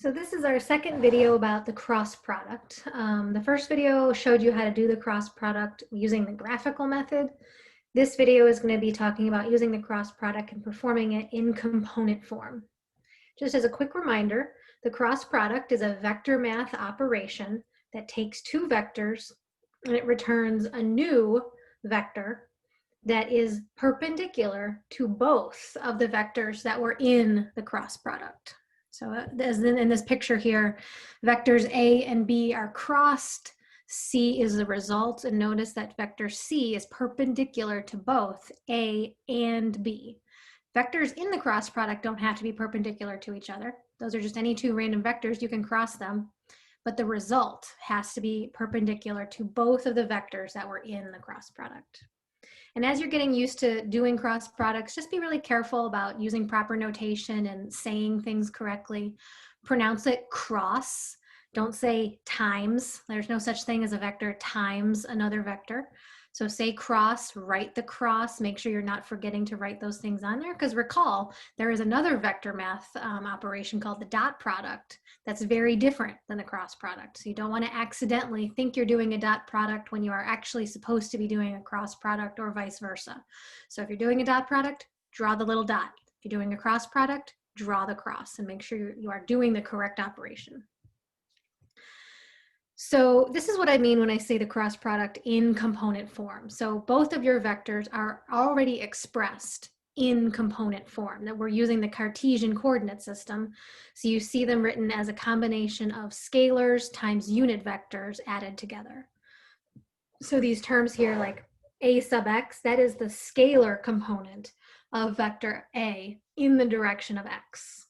So this is our second video about the cross product. The first video showed you how to do the cross product using the graphical method. This video is going to be talking about using the cross product and performing it in component form. Just as a quick reminder, the cross product is a vector math operation that takes two vectors and it returns a new vector that is perpendicular to both of the vectors that were in the cross product. So as in this picture here, vectors A and B are crossed, C is the result, and notice that vector C is perpendicular to both A and B. Vectors in the cross product don't have to be perpendicular to each other. Those are just any two random vectors, you can cross them, but the result has to be perpendicular to both of the vectors that were in the cross product. And as you're getting used to doing cross products, just be really careful about using proper notation and saying things correctly. Pronounce it cross. Don't say times. There's no such thing as a vector times another vector. So say cross, write the cross, make sure you're not forgetting to write those things on there, because recall, there is another vector math operation called the dot product that's very different than the cross product. So you don't want to accidentally think you're doing a dot product when you are actually supposed to be doing a cross product or vice versa. So if you're doing a dot product, draw the little dot. If you're doing a cross product, draw the cross and make sure you are doing the correct operation. So this is what I mean when I say the cross product in component form. So both of your vectors are already expressed in component form, that we're using the Cartesian coordinate system. So you see them written as a combination of scalars times unit vectors added together. So these terms here, like a sub x, that is the scalar component of vector A in the direction of x.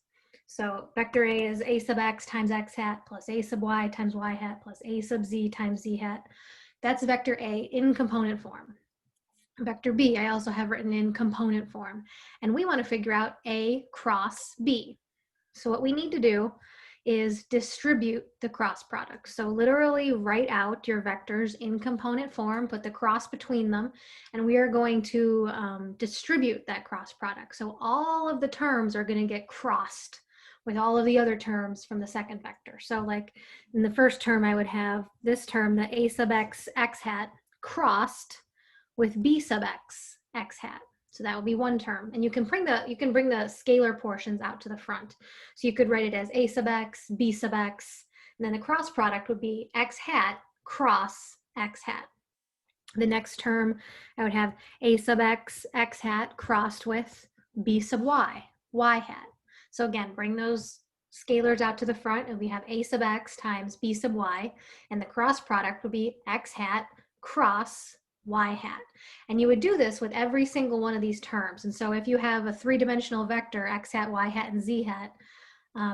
So vector A is a sub x times x hat plus a sub y times y hat plus a sub z times z hat. That's vector A in component form. Vector B, I also have written in component form. And we want to figure out A cross B. So what we need to do is distribute the cross product. So literally write out your vectors in component form, put the cross between them, and we are going to distribute that cross product. So all of the terms are going to get crossed with all of the other terms from the second vector. So like in the first term, I would have this term, the a sub x, x hat, crossed with b sub x, x hat. So that would be one term. And you can bring the scalar portions out to the front. So you could write it as a sub x, b sub x, and then the cross product would be x hat cross x hat. The next term, I would have a sub x, x hat crossed with b sub y, y hat. So again, bring those scalars out to the front, and we have a sub x times b sub y, and the cross product would be x hat cross y hat. And you would do this with every single one of these terms. And so if you have a three-dimensional vector, x hat, y hat, and z hat,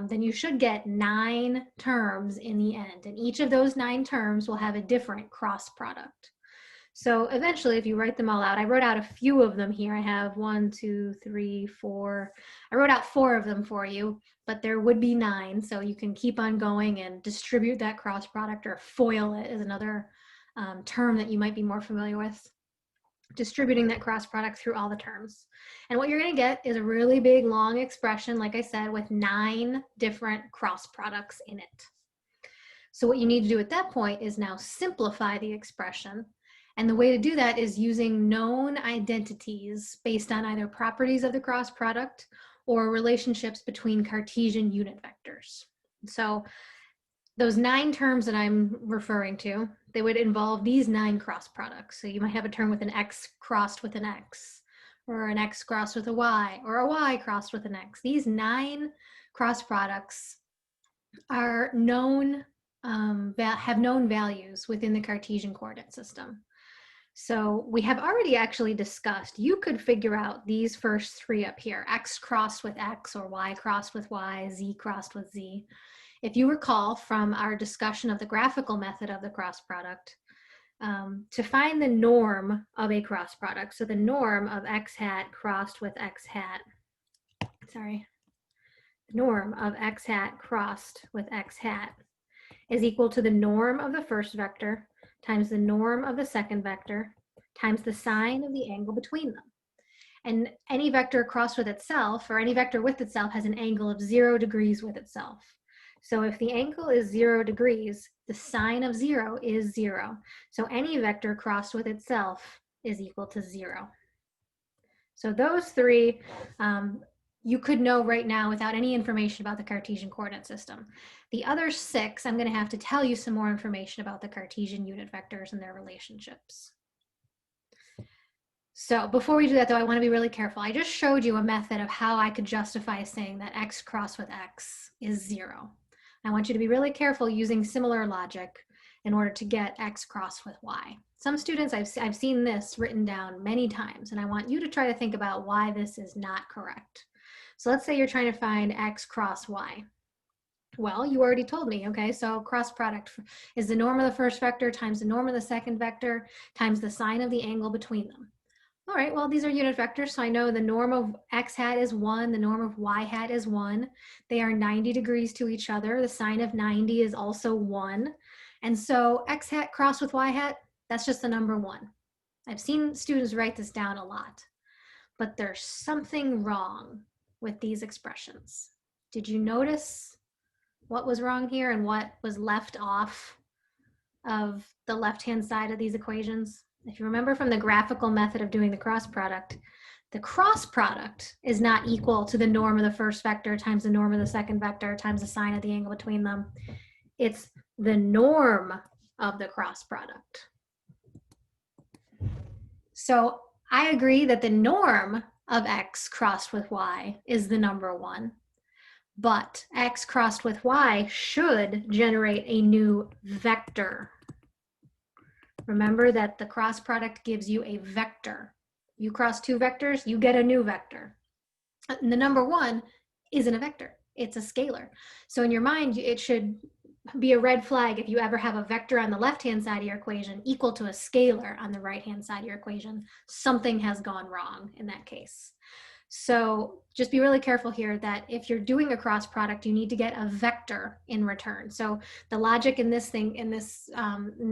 then you should get 9 terms in the end. And each of those 9 terms will have a different cross product. So eventually, if you write them all out, I wrote out a few of them here. I have 1, 2, 3, 4. I wrote out 4 of them for you, but there would be 9. So you can keep on going and distribute that cross product, or FOIL it is another term that you might be more familiar with. Distributing that cross product through all the terms. And what you're going to get is a really big, long expression, like I said, with 9 different cross products in it. So what you need to do at that point is now simplify the expression. And the way to do that is using known identities based on either properties of the cross product or relationships between Cartesian unit vectors. So those 9 terms that I'm referring to, they would involve these 9 cross products. So you might have a term with an x crossed with an x, or an x crossed with a y, or a y crossed with an x. These 9 cross products are known, have known values within the Cartesian coordinate system. So we have already actually discussed, you could figure out these first 3 up here, x crossed with x, or y crossed with y, z crossed with z. If you recall from our discussion of the graphical method of the cross product, to find the norm of a cross product, so the norm of x hat crossed with x hat, the norm of x hat crossed with x hat is equal to the norm of the first vector times the norm of the second vector times the sine of the angle between them. And any vector crossed with itself, or any vector with itself, has an angle of 0 degrees with itself. So if the angle is 0 degrees, the sine of 0 is 0. So any vector crossed with itself is equal to 0. So those three, you could know right now without any information about the Cartesian coordinate system. The other 6, I'm going to have to tell you some more information about the Cartesian unit vectors and their relationships. So before we do that, though, I want to be really careful. I just showed you a method of how I could justify saying that x crossed with x is 0. I want you to be really careful using similar logic in order to get x crossed with y. Some students, I've seen this written down many times, and I want you to try to think about why this is not correct. So let's say you're trying to find x cross y. Well, you already told me, okay, so cross product is the norm of the first vector times the norm of the second vector times the sine of the angle between them. All right, well, these are unit vectors, so I know the norm of x hat is 1, the norm of y hat is 1. They are 90 degrees to each other. The sine of 90 is also 1. And so x hat crossed with y hat, that's just the number 1. I've seen students write this down a lot, but there's something wrong with these expressions. Did you notice what was wrong here and what was left off of the left-hand side of these equations? If you remember from the graphical method of doing the cross product is not equal to the norm of the first vector times the norm of the second vector times the sine of the angle between them. It's the norm of the cross product. So I agree that the norm of x crossed with y is the number 1, but x crossed with y should generate a new vector. Remember that the cross product gives you a vector. You cross 2 vectors, you get a new vector. And the number 1 isn't a vector, it's a scalar. So in your mind, it should be a red flag if you ever have a vector on the left-hand side of your equation equal to a scalar on the right-hand side of your equation. Something has gone wrong in that case. So just be really careful here that if you're doing a cross product, you need to get a vector in return. So the logic in this thing, in this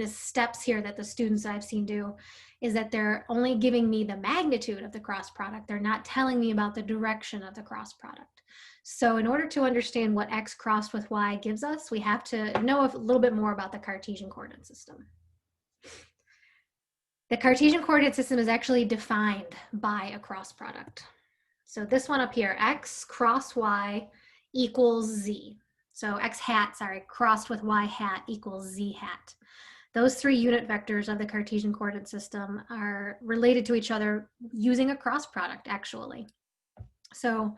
steps here that the students I've seen do is that they're only giving me the magnitude of the cross product. They're not telling me about the direction of the cross product. So in order to understand what x crossed with y gives us, we have to know a little bit more about the Cartesian coordinate system. The Cartesian coordinate system is actually defined by a cross product. So this one up here, x cross y equals z. So x hat, sorry, crossed with y hat equals z hat. Those 3 unit vectors of the Cartesian coordinate system are related to each other using a cross product, actually. So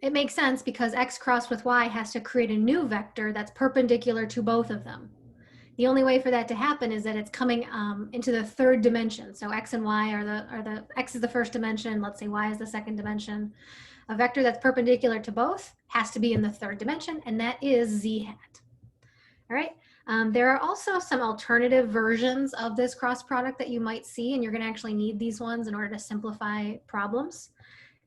it makes sense because x crossed with y has to create a new vector that's perpendicular to both of them. The only way for that to happen is that it's coming into the 3rd dimension. So x and y are the x is the first dimension. Let's say y is the second dimension. A vector that's perpendicular to both has to be in the 3rd dimension, and that is z hat. All right. There are also some alternative versions of this cross product that you might see, and you're going to actually need these ones in order to simplify problems.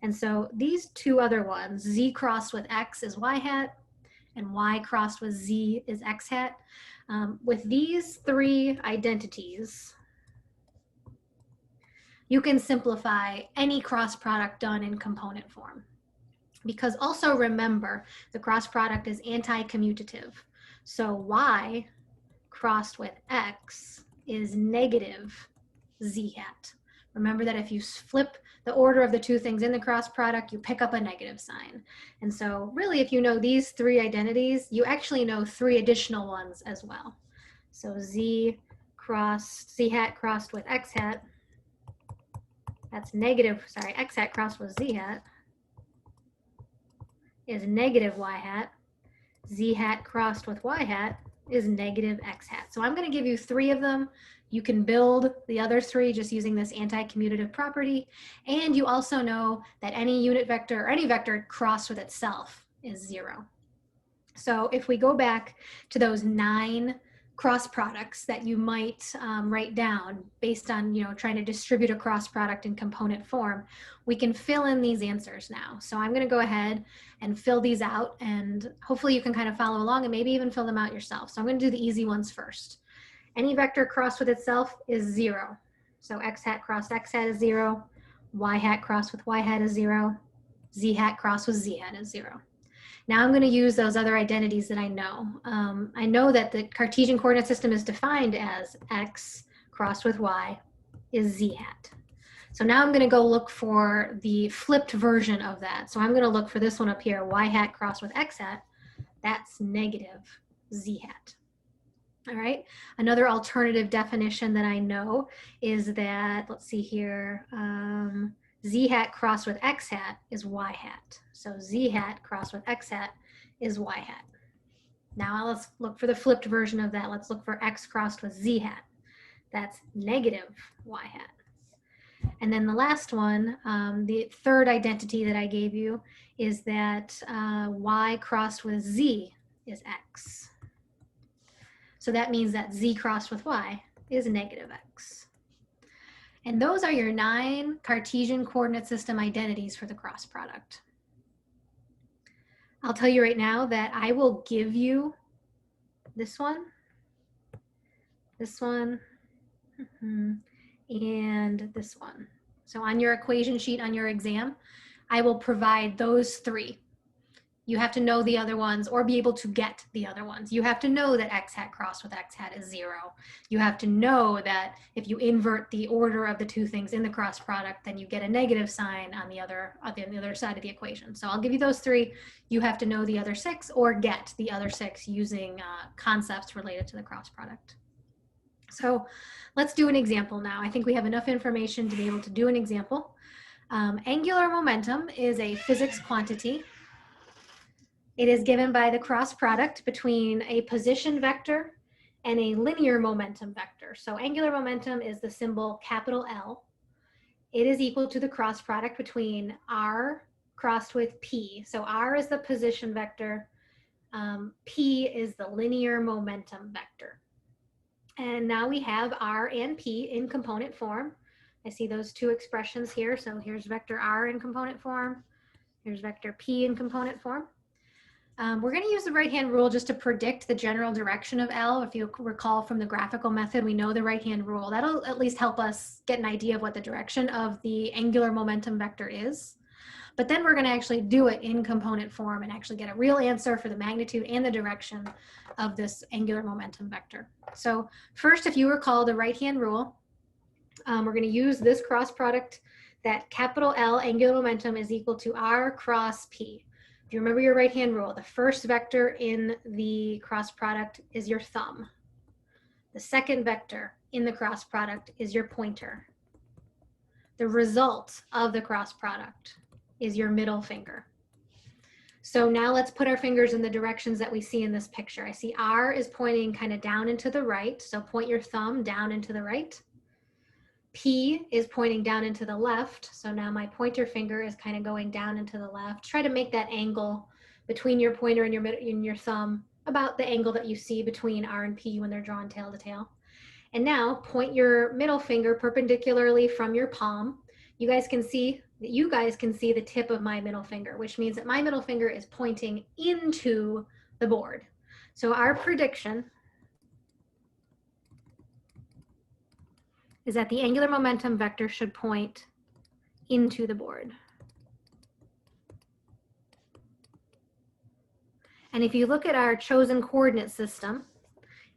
And so these 2 other ones, z crossed with x is y hat, and y crossed with z is x hat. With these 3 identities, you can simplify any cross product done in component form. Because also remember, the cross product is anti-commutative. So y crossed with x is negative z hat. Remember that if you flip the order of the 2 things in the cross product, you pick up a negative sign. And so really, if you know these 3 identities, you actually know 3 additional ones as well. So z hat crossed with x hat, that's negative, sorry, x hat crossed with z hat is negative y hat. Z hat crossed with y hat is negative x hat. So I'm going to give you 3 of them. You can build the other 3 just using this anti-commutative property. And you also know that any unit vector or any vector crossed with itself is 0. So if we go back to those 9 cross products that you might write down based on, trying to distribute a cross product in component form, we can fill in these answers now. So I'm going to go ahead and fill these out, and hopefully you can kind of follow along and maybe even fill them out yourself. So I'm going to do the easy ones first. Any vector crossed with itself is 0. So x hat crossed x hat is 0. Y hat crossed with y hat is 0. Z hat crossed with z hat is 0. Now I'm going to use those other identities that I know. I know that the Cartesian coordinate system is defined as x crossed with y is z hat. So now I'm going to go look for the flipped version of that. So I'm going to look for this one up here, y hat crossed with x hat. That's negative z hat. All right. Another alternative definition that I know is that, let's see here, z hat crossed with x hat is y hat. So z hat crossed with x hat is y hat. Now let's look for the flipped version of that. Let's look for x crossed with z hat. That's negative y hat. And then the last one, the third identity that I gave you is that y crossed with z is x. So that means that z crossed with y is negative x. And those are your 9 Cartesian coordinate system identities for the cross product. I'll tell you right now that I will give you this one, and this one. So on your equation sheet on your exam, I will provide those 3. You have to know the other ones or be able to get the other ones. You have to know that x hat crossed with x hat is 0. You have to know that if you invert the order of the 2 things in the cross product, then you get a negative sign on the other side of the equation. So I'll give you those 3. You have to know the other 6 or get the other 6 using concepts related to the cross product. So let's do an example now. I think we have enough information to be able to do an example. Angular momentum is a physics quantity. It is given by the cross product between a position vector and a linear momentum vector. So angular momentum is the symbol capital L. It is equal to the cross product between r crossed with p. So r is the position vector, p is the linear momentum vector. And now we have r and p in component form. I see those 2 expressions here. So here's vector r in component form. Here's vector p in component form. We're going to use the right-hand rule just to predict the general direction of L. If you recall from the graphical method, we know the right-hand rule. That'll at least help us get an idea of what the direction of the angular momentum vector is. But then we're going to actually do it in component form and actually get a real answer for the magnitude and the direction of this angular momentum vector. So first, if you recall the right-hand rule, we're going to use this cross product that capital L angular momentum is equal to r cross p. If you remember your right-hand rule, the first vector in the cross product is your thumb. The second vector in the cross product is your pointer. The result of the cross product is your middle finger. So now let's put our fingers in the directions that we see in this picture. I see R is pointing kind of down and to the right, so point your thumb down and to the right. P is pointing down and to the left, so now my pointer finger is kind of going down and to the left. Try to make that angle between your pointer and your thumb about the angle that you see between R and P when they're drawn tail to tail. And now point your middle finger perpendicularly from your palm. You guys can see the tip of my middle finger, which means that my middle finger is pointing into the board. So our prediction is that the angular momentum vector should point into the board. And if you look at our chosen coordinate system,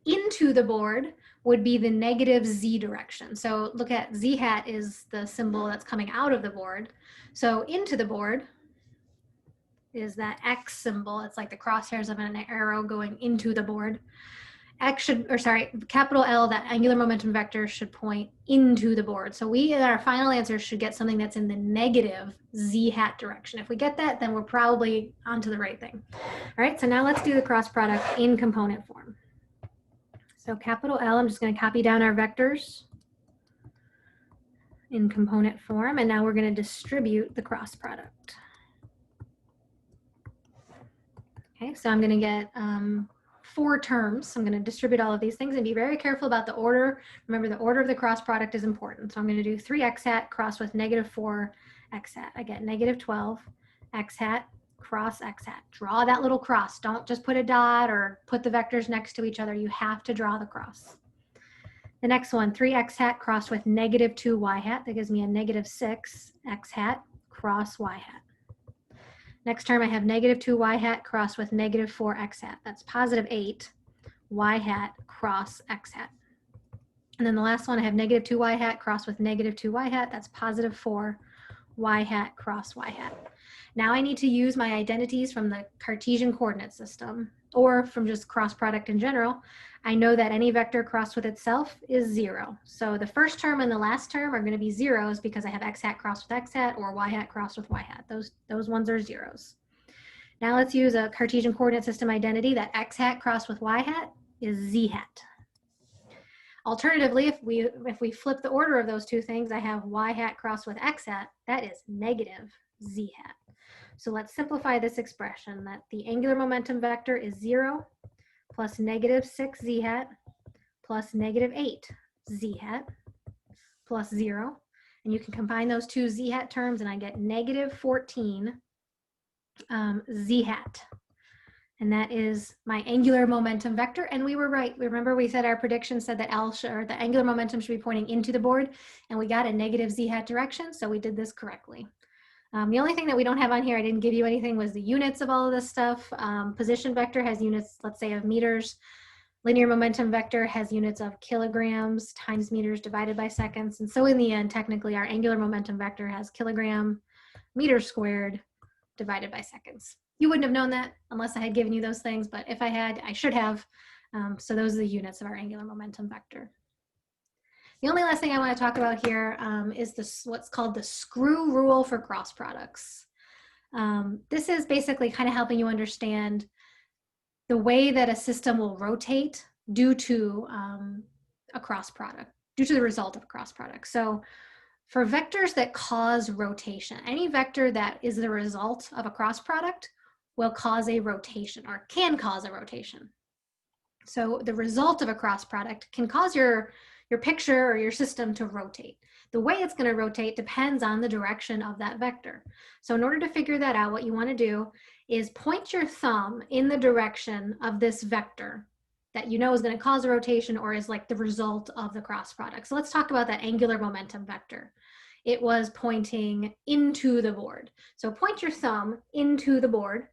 into the board would be the negative z direction. So look at z hat is the symbol that's coming out of the board. So into the board is that X symbol. It's like the crosshairs of an arrow going into the board. Capital L, that angular momentum vector should point into the board. So we, in our final answer, should get something that's in the negative z hat direction. If we get that, then we're probably onto the right thing. All right, so now let's do the cross product in component form. So capital L, I'm just going to copy down our vectors in component form, and now we're going to distribute the cross product. Okay, so I'm going to get 4 terms. I'm going to distribute all of these things and be very careful about the order. Remember, the order of the cross product is important. So I'm going to do 3x hat cross with negative 4x hat. I get negative 12 x hat cross x hat. Draw that little cross. Don't just put a dot or put the vectors next to each other. You have to draw the cross. The next one, 3x hat crossed with negative 2y hat. That gives me a negative 6x hat cross y hat. Next term, I have negative 2 y hat crossed with negative 4 x hat. That's positive 8 y hat cross x hat. And then the last one, I have negative 2 y hat crossed with negative 2 y hat. That's positive 4 y hat cross y hat. Now I need to use my identities from the Cartesian coordinate system or from just cross product in general. I know that any vector crossed with itself is 0. So the first term and the last term are going to be zeros because I have x hat crossed with x hat or y hat crossed with y hat. Those ones are zeros. Now let's use a Cartesian coordinate system identity that x hat crossed with y hat is z hat. Alternatively, if we flip the order of those two things, I have y hat crossed with x hat, that is negative z hat. So let's simplify this expression that the angular momentum vector is 0 plus negative 6 z hat plus negative 8 z hat plus 0. And you can combine those two z hat terms and I get negative 14 z hat. And that is my angular momentum vector. And we were right. Remember we said our prediction said that the angular momentum should be pointing into the board, and we got a negative z hat direction, so we did this correctly. The only thing that we don't have on here, I didn't give you anything, was the units of all of this stuff. Position vector has units, let's say, of meters. Linear momentum vector has units of kilograms times meters divided by seconds. And so in the end, technically, our angular momentum vector has kilogram meters squared divided by seconds. You wouldn't have known that unless I had given you those things, but if I had, I should have. So those are the units of our angular momentum vector. The only last thing I want to talk about here is what's called the screw rule for cross products. This is basically kind of helping you understand the way that a system will rotate due to a cross product, due to the result of a cross product. So for vectors that cause rotation, any vector that is the result of a cross product will cause a rotation or can cause a rotation. So the result of a cross product can cause your picture or your system to rotate. The way it's going to rotate depends on the direction of that vector. So in order to figure that out, what you want to do is point your thumb in the direction of this vector that you know is going to cause a rotation or is like the result of the cross product. So let's talk about that angular momentum vector. It was pointing into the board. So point your thumb into the board.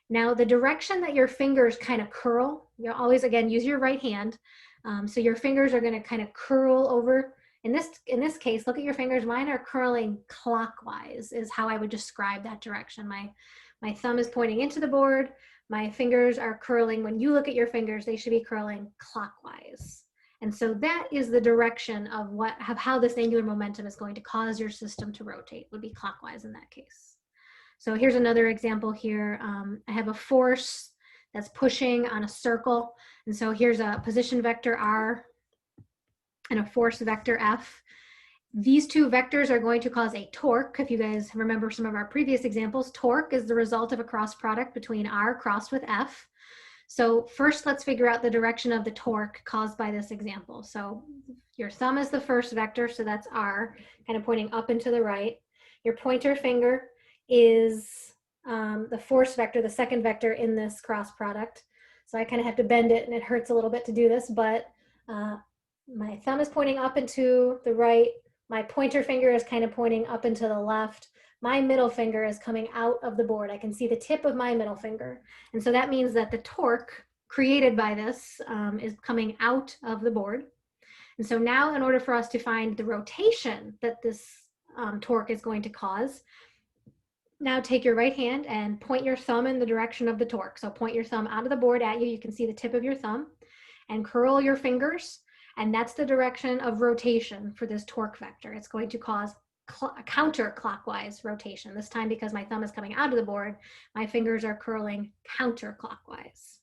Now the direction that your fingers kind of curl, you'll always, again, use your right hand. So your fingers are going to kind of curl over. In this case, look at your fingers. Mine are curling clockwise is how I would describe that direction. My thumb is pointing into the board. My fingers are curling. When you look at your fingers, they should be curling clockwise. And so that is the direction of how this angular momentum is going to cause your system to rotate, would be clockwise in that case. So here's another example here. I have a force that's pushing on a circle. And so here's a position vector R and a force vector F. These two vectors are going to cause a torque. If you guys remember some of our previous examples, torque is the result of a cross product between R crossed with F. So first, let's figure out the direction of the torque caused by this example. So your thumb is the first vector, so that's R, kind of pointing up and to the right. Your pointer finger is the force vector, the second vector in this cross product. So I kind of have to bend it, and it hurts a little bit to do this, but my thumb is pointing up and to the right. My pointer finger is kind of pointing up and to the left. My middle finger is coming out of the board. I can see the tip of my middle finger. And so that means that the torque created by this is coming out of the board. And so now, in order for us to find the rotation that this torque is going to cause, now take your right hand and point your thumb in the direction of the torque. So point your thumb out of the board at you. You can see the tip of your thumb, and curl your fingers. And that's the direction of rotation for this torque vector. It's going to cause counterclockwise rotation. This time, because my thumb is coming out of the board, my fingers are curling counterclockwise.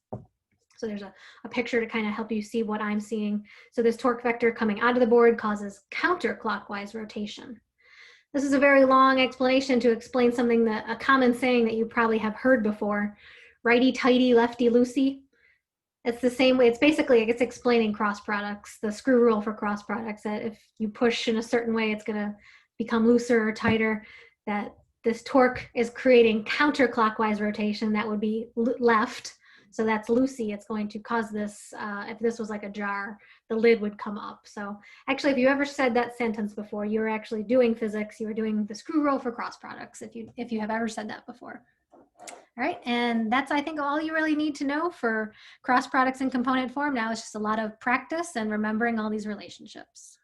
So there's a picture to kind of help you see what I'm seeing. So this torque vector coming out of the board causes counterclockwise rotation. This is a very long explanation to explain something a common saying that you probably have heard before, righty tighty, lefty loosey. It's the same way. It's basically, it's explaining cross products, the screw rule for cross products, that if you push in a certain way, it's going to become looser or tighter, that this torque is creating counterclockwise rotation. That would be left. So that's loosey. It's going to cause this, if this was like a jar, the lid would come up. So actually, if you ever said that sentence before, you were actually doing physics. You were doing the screw rule for cross products, if you have ever said that before. All right, and that's, I think, all you really need to know for cross products in component form. Now it's just a lot of practice and remembering all these relationships.